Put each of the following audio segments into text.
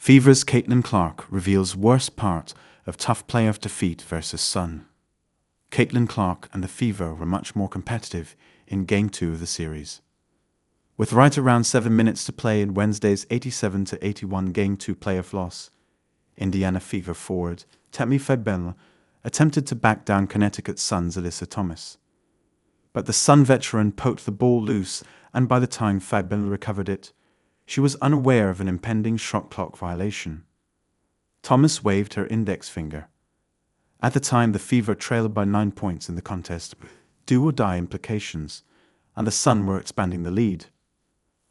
Fever's Caitlin Clark reveals worst part of tough playoff defeat versus Sun. Caitlin Clark and the Fever were much more competitive in Game 2 of the series. With right around 7 minutes to play in Wednesday's 87-81 Game 2 playoff loss, Indiana Fever forward Tammy Fagbel attempted to back down Connecticut Sun's Alyssa Thomas. But the Sun veteran poked the ball loose, and by the time Fagbel recovered it, she was unaware of an impending shot clock violation. Thomas waved her index finger. At the time, the Fever trailed by 9 points in the contest, do-or-die implications, and the Sun were expanding the lead.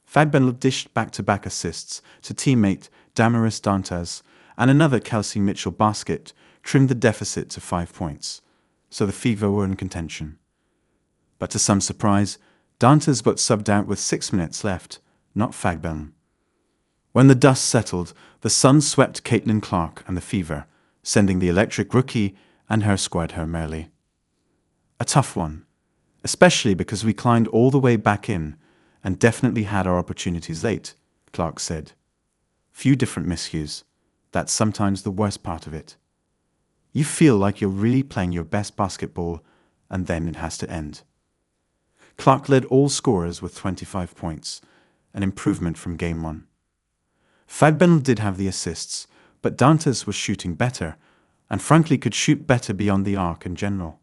Fagbel dished back-to-back assists to teammate Damaris Dantas, and another Kelsey Mitchell basket trimmed the deficit to 5 points, so the Fever were in contention. But to some surprise, Dantas got subbed out with 6 minutes left, not Fagbel. When the dust settled, the Sun swept Caitlin Clark and the Fever, sending the electric rookie and her squad home early. A tough one, especially because we climbed all the way back in and definitely had our opportunities late, Clark said. Few different miscues. That's sometimes the worst part of it. You feel like you're really playing your best basketball, and then it has to end. Clark led all scorers with 25 points, an improvement from Game 1. Fagbel did have the assists, but Dantas was shooting better, and frankly could shoot better beyond the arc in general.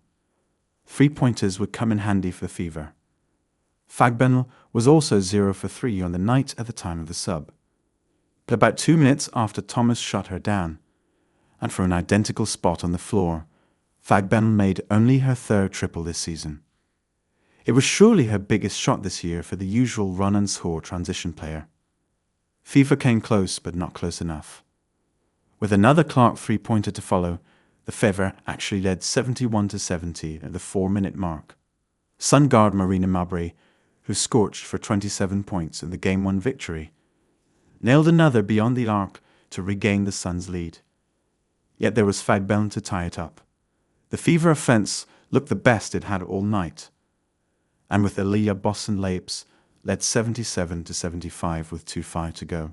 3-pointers would come in handy for the Fever. Fagbel was also 0 for 3 on the night at the time of the sub. But about 2 minutes after Thomas shut her down, and from an identical spot on the floor, Fagbel made only her third triple this season. It was surely her biggest shot this year for the usual run-and-score transition player. Fever came close, but not close enough. With another Clark 3-pointer to follow, the Fever actually led 71-70 at the 4-minute mark. Sun guard Marina Mabrey, who scorched for 27 points in the Game 1 victory, nailed another beyond the arc to regain the Suns' lead. Yet there was Fagbel to tie it up. The Fever offense looked the best it had all night, and with Aaliyah Boston layups, led 77-75 with 2:05 to go.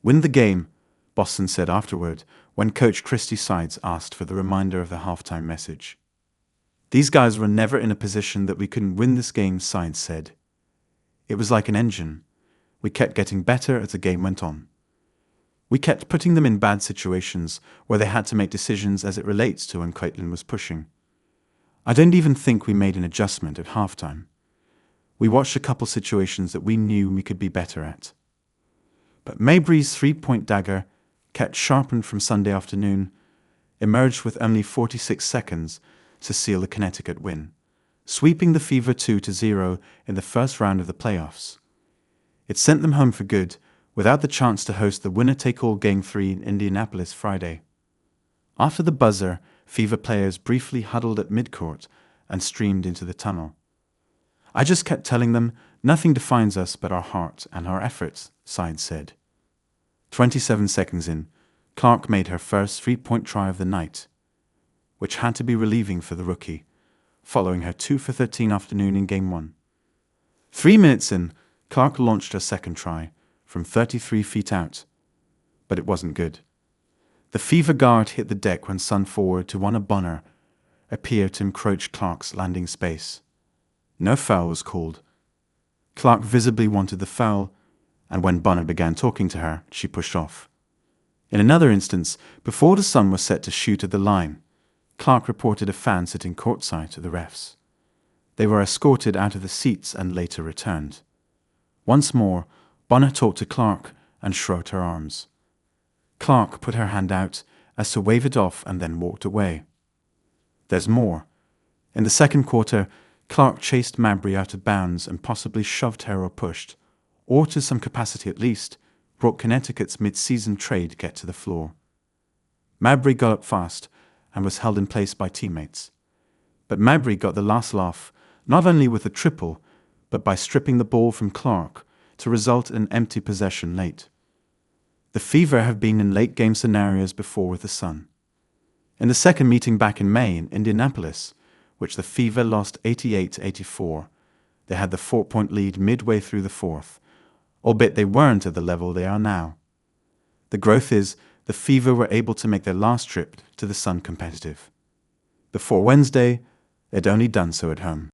Win the game, Boston said afterward when coach Christy Sides asked for the reminder of the halftime message. These guys were never in a position that we couldn't win this game, Sides said. It was like an engine. We kept getting better as the game went on. We kept putting them in bad situations where they had to make decisions as it relates to when Caitlin was pushing. I don't even think we made an adjustment at halftime. We watched a couple situations that we knew we could be better at. But Mabrey's 3-point dagger, kept sharpened from Sunday afternoon, emerged with only 46 seconds to seal the Connecticut win, sweeping the Fever 2-0 in the first round of the playoffs. It sent them home for good, without the chance to host the winner-take-all Game 3 in Indianapolis Friday. After the buzzer, Fever players briefly huddled at midcourt and streamed into the tunnel. I just kept telling them, nothing defines us but our heart and our efforts, Sides said. 27 seconds in, Clark made her first 3-point try of the night, which had to be relieving for the rookie, following her 2 for 13 afternoon in Game 1. 3 minutes in, Clark launched her second try, from 33 feet out, but it wasn't good. The Fever guard hit the deck when Sun forward Tawana Bonner appeared to encroach Clark's landing space. No foul was called. Clark visibly wanted the foul, and when Bonner began talking to her, she pushed off. In another instance, before the Sun was set to shoot at the line, Clark reported a fan sitting courtside to the refs. They were escorted out of the seats and later returned. Once more, Bonner talked to Clark and shrugged her arms. Clark put her hand out as to wave it off and then walked away. There's more. In the second quarter, Clark chased Mabrey out of bounds and possibly shoved her or pushed, or to some capacity at least, brought Connecticut's mid-season trade get to the floor. Mabrey got up fast and was held in place by teammates. But Mabrey got the last laugh, not only with the triple, but by stripping the ball from Clark to result in empty possession late. The Fever have been in late-game scenarios before with the Sun. In the second meeting back in May in Indianapolis, which the Fever lost 88-84, they had the 4-point lead midway through the fourth, albeit they weren't at the level they are now. The growth is the Fever were able to make their last trip to the Sun competitive. Before Wednesday, they'd only done so at home.